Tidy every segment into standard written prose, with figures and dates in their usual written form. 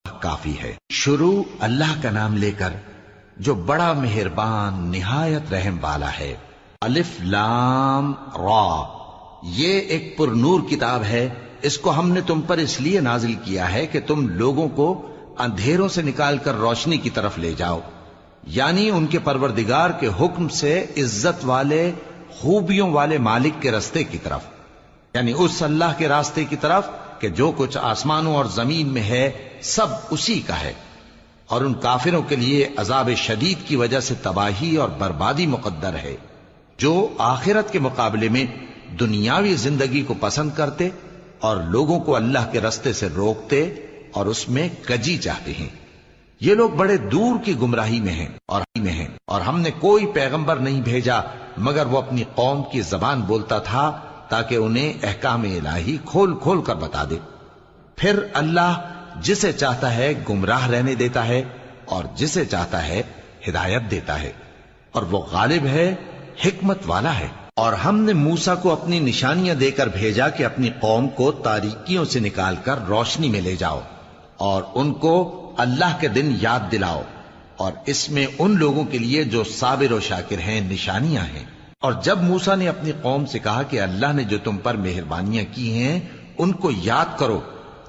کافی ہے۔ شروع اللہ کا نام لے کر جو بڑا مہربان نہایت رحم والا ہے۔ الف لام را، یہ ایک پر نور کتاب ہے، اس کو ہم نے تم پر اس لیے نازل کیا ہے کہ تم لوگوں کو اندھیروں سے نکال کر روشنی کی طرف لے جاؤ، یعنی ان کے پروردگار کے حکم سے عزت والے خوبیوں والے مالک کے راستے کی طرف، یعنی اس اللہ کے راستے کی طرف کہ جو کچھ آسمانوں اور زمین میں ہے سب اسی کا ہے۔ اور ان کافروں کے لیے عذاب شدید کی وجہ سے تباہی اور بربادی مقدر ہے، جو آخرت کے مقابلے میں دنیاوی زندگی کو پسند کرتے اور لوگوں کو اللہ کے راستے سے روکتے اور اس میں کجی چاہتے ہیں۔ یہ لوگ بڑے دور کی گمراہی میں ہیں اور ہم نے کوئی پیغمبر نہیں بھیجا مگر وہ اپنی قوم کی زبان بولتا تھا تاکہ انہیں احکام الہی کھول کھول کر بتا دے۔ پھر اللہ جسے چاہتا ہے گمراہ رہنے دیتا ہے اور جسے چاہتا ہے ہدایت دیتا ہے، اور وہ غالب ہے، حکمت والا ہے۔ اور ہم نے موسیٰ کو اپنی نشانیاں دے کر بھیجا کہ اپنی قوم کو تاریکیوں سے نکال کر روشنی میں لے جاؤ اور ان کو اللہ کے دن یاد دلاؤ، اور اس میں ان لوگوں کے لیے جو صابر و شاکر ہیں نشانیاں ہیں۔ اور جب موسیٰ نے اپنی قوم سے کہا کہ اللہ نے جو تم پر مہربانیاں کی ہیں ان کو یاد کرو،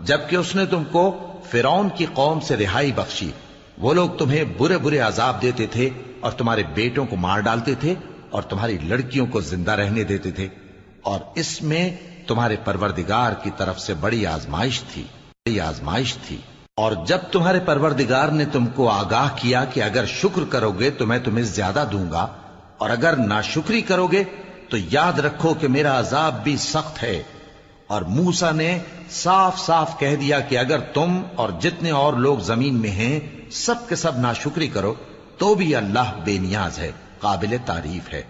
جبکہ اس نے تم کو فرعون کی قوم سے رہائی بخشی، وہ لوگ تمہیں برے برے عذاب دیتے تھے اور تمہارے بیٹوں کو مار ڈالتے تھے اور تمہاری لڑکیوں کو زندہ رہنے دیتے تھے، اور اس میں تمہارے پروردگار کی طرف سے بڑی آزمائش تھی۔ اور جب تمہارے پروردگار نے تم کو آگاہ کیا کہ اگر شکر کرو گے تو میں تمہیں زیادہ دوں گا، اور اگر ناشکری کرو گے تو یاد رکھو کہ میرا عذاب بھی سخت ہے۔ اور موسیٰ نے صاف صاف کہہ دیا کہ اگر تم اور جتنے اور لوگ زمین میں ہیں سب کے سب ناشکری کرو تو بھی اللہ بے نیاز ہے، قابل تعریف ہے۔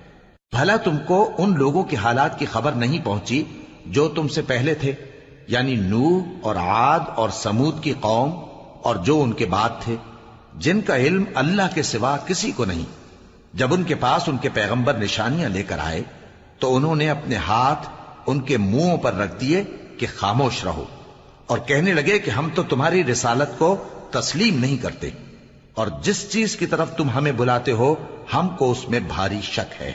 بھلا تم کو ان لوگوں کے حالات کی خبر نہیں پہنچی جو تم سے پہلے تھے، یعنی نوح اور عاد اور سمود کی قوم اور جو ان کے بعد تھے، جن کا علم اللہ کے سوا کسی کو نہیں۔ جب ان کے پاس ان کے پیغمبر نشانیاں لے کر آئے تو انہوں نے اپنے ہاتھ ان کے منہوں پر رکھ دیے کہ خاموش رہو، اور کہنے لگے کہ ہم تو تمہاری رسالت کو تسلیم نہیں کرتے، اور جس چیز کی طرف تم ہمیں بلاتے ہو ہم کو اس میں بھاری شک ہے۔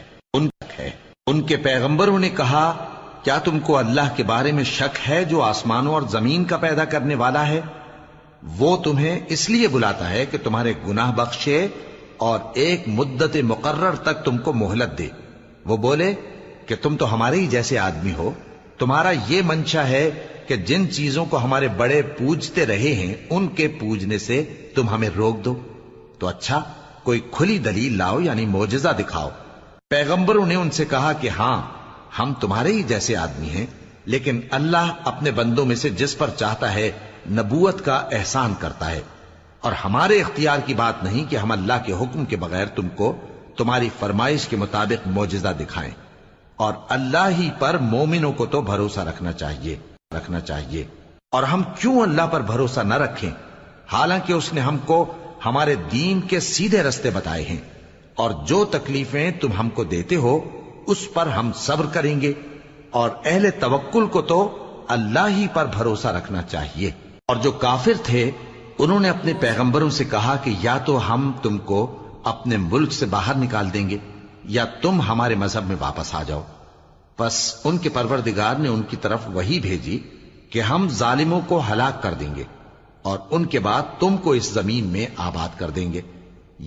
ان کے پیغمبروں نے کہا کیا تم کو اللہ کے بارے میں شک ہے جو آسمانوں اور زمین کا پیدا کرنے والا ہے؟ وہ تمہیں اس لیے بلاتا ہے کہ تمہارے گناہ بخشے اور ایک مدت مقرر تک تم کو مہلت دے۔ وہ بولے کہ تم تو ہمارے ہی جیسے آدمی ہو، تمہارا یہ منشا ہے کہ جن چیزوں کو ہمارے بڑے پوجتے رہے ہیں ان کے پوجنے سے تم ہمیں روک دو، تو اچھا کوئی کھلی دلیل لاؤ، یعنی معجزہ دکھاؤ۔ پیغمبروں نے ان سے کہا کہ ہاں ہم تمہارے ہی جیسے آدمی ہیں، لیکن اللہ اپنے بندوں میں سے جس پر چاہتا ہے نبوت کا احسان کرتا ہے، اور ہمارے اختیار کی بات نہیں کہ ہم اللہ کے حکم کے بغیر تم کو تمہاری فرمائش کے مطابق معجزہ دکھائیں۔ اور اللہ ہی پر مومنوں کو تو بھروسہ رکھنا چاہیے۔ اور ہم کیوں اللہ پر بھروسہ نہ رکھیں حالانکہ اس نے ہم کو ہمارے دین کے سیدھے رستے بتائے ہیں، اور جو تکلیفیں تم ہم کو دیتے ہو اس پر ہم صبر کریں گے، اور اہل توکل کو تو اللہ ہی پر بھروسہ رکھنا چاہیے۔ اور جو کافر تھے انہوں نے اپنے پیغمبروں سے کہا کہ یا تو ہم تم کو اپنے ملک سے باہر نکال دیں گے یا تم ہمارے مذہب میں واپس آ جاؤ۔ پس ان کے پروردگار نے ان کی طرف وحی بھیجی کہ ہم ظالموں کو ہلاک کر دیں گے اور ان کے بعد تم کو اس زمین میں آباد کر دیں گے۔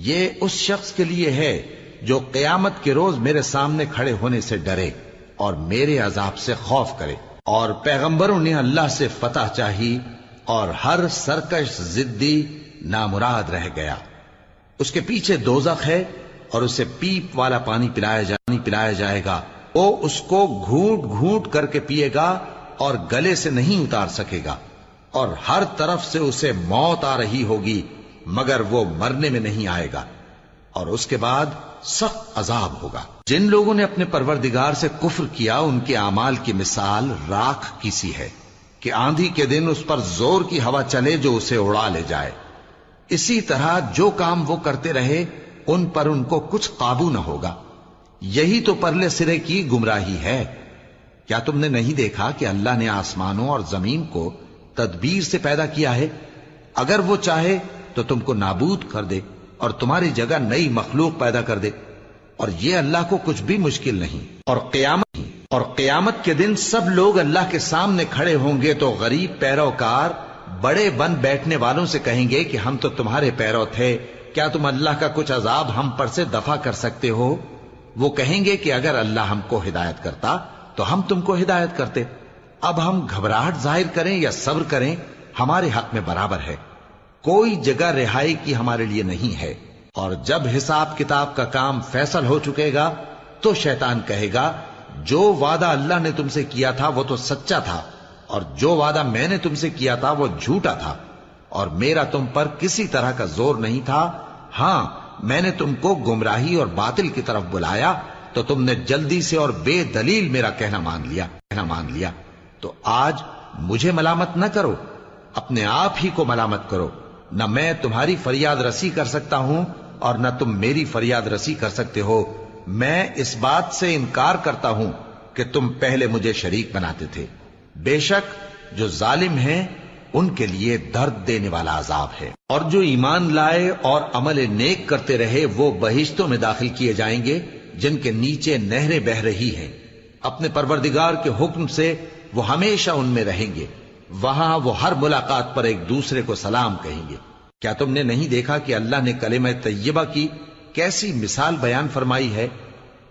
یہ اس شخص کے لیے ہے جو قیامت کے روز میرے سامنے کھڑے ہونے سے ڈرے اور میرے عذاب سے خوف کرے۔ اور پیغمبروں نے اللہ سے فتح چاہی اور ہر سرکش ضدی نامراد رہ گیا۔ اس کے پیچھے دوزخ ہے اور اسے پیپ والا پانی پلایا جائے گا، وہ اس کو گھونٹ گھونٹ کر کے پیے گا اور گلے سے نہیں اتار سکے گا، اور ہر طرف سے اسے موت آ رہی ہوگی مگر وہ مرنے میں نہیں آئے گا، اور اس کے بعد سخت عذاب ہوگا۔ جن لوگوں نے اپنے پروردگار سے کفر کیا ان کے اعمال کی مثال راکھ کی سی ہے کہ آندھی کے دن اس پر زور کی ہوا چلے جو اسے اڑا لے جائے۔ اسی طرح جو کام وہ کرتے رہے ان پر ان کو کچھ قابو نہ ہوگا۔ یہی تو پرلے سرے کی گمراہی ہے۔ کیا تم نے نہیں دیکھا کہ اللہ نے آسمانوں اور زمین کو تدبیر سے پیدا کیا ہے، اگر وہ چاہے تو تم کو نابود کر دے اور تمہاری جگہ نئی مخلوق پیدا کر دے، اور یہ اللہ کو کچھ بھی مشکل نہیں۔ اور قیامت کے دن سب لوگ اللہ کے سامنے کھڑے ہوں گے تو غریب پیروکار بڑے بن بیٹھنے والوں سے کہیں گے کہ ہم تو تمہارے پیرو تھے، کیا تم اللہ کا کچھ عذاب ہم پر سے دفع کر سکتے ہو؟ وہ کہیں گے کہ اگر اللہ ہم کو ہدایت کرتا تو ہم تم کو ہدایت کرتے۔ اب ہم گھبراہٹ ظاہر کریں یا صبر کریں ہمارے حق میں برابر ہے، کوئی جگہ رہائی کی ہمارے لیے نہیں ہے۔ اور جب حساب کتاب کا کام فیصل ہو چکے گا تو شیطان کہے گا جو وعدہ اللہ نے تم سے کیا تھا وہ تو سچا تھا، اور جو وعدہ میں نے تم سے کیا تھا وہ جھوٹا تھا، اور میرا تم پر کسی طرح کا زور نہیں تھا۔ ہاں، میں نے تم کو گمراہی اور باطل کی طرف بلایا تو تم نے جلدی سے اور بے دلیل میرا کہنا مان لیا۔ تو آج مجھے ملامت نہ کرو، اپنے آپ ہی کو ملامت کرو۔ نہ میں تمہاری فریاد رسی کر سکتا ہوں اور نہ تم میری فریاد رسی کر سکتے ہو۔ میں اس بات سے انکار کرتا ہوں کہ تم پہلے مجھے شریک بناتے تھے۔ بے شک جو ظالم ہیں ان کے لیے درد دینے والا عذاب ہے۔ اور جو ایمان لائے اور عمل نیک کرتے رہے وہ بہشتوں میں داخل کیے جائیں گے جن کے نیچے نہریں بہہ رہی ہیں۔ اپنے پروردگار کے حکم سے وہ ہمیشہ ان میں رہیں گے، وہاں وہ ہر ملاقات پر ایک دوسرے کو سلام کہیں گے۔ کیا تم نے نہیں دیکھا کہ اللہ نے کلمہ طیبہ کی کیسی مثال بیان فرمائی ہے؟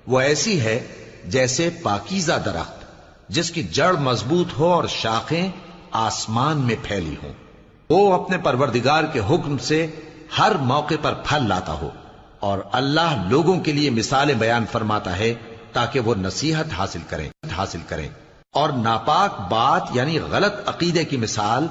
وہ ایسی ہے جیسے پاکیزہ درخت جس کی جڑ مضبوط ہو اور شاخیں آسمان میں پھیلی ہوں۔ وہ اپنے پروردگار کے حکم سے ہر موقع پر پھل لاتا ہو، اور اللہ لوگوں کے لیے مثالیں بیان فرماتا ہے تاکہ وہ نصیحت حاصل کریں۔ اور ناپاک بات یعنی غلط عقیدے کی مثال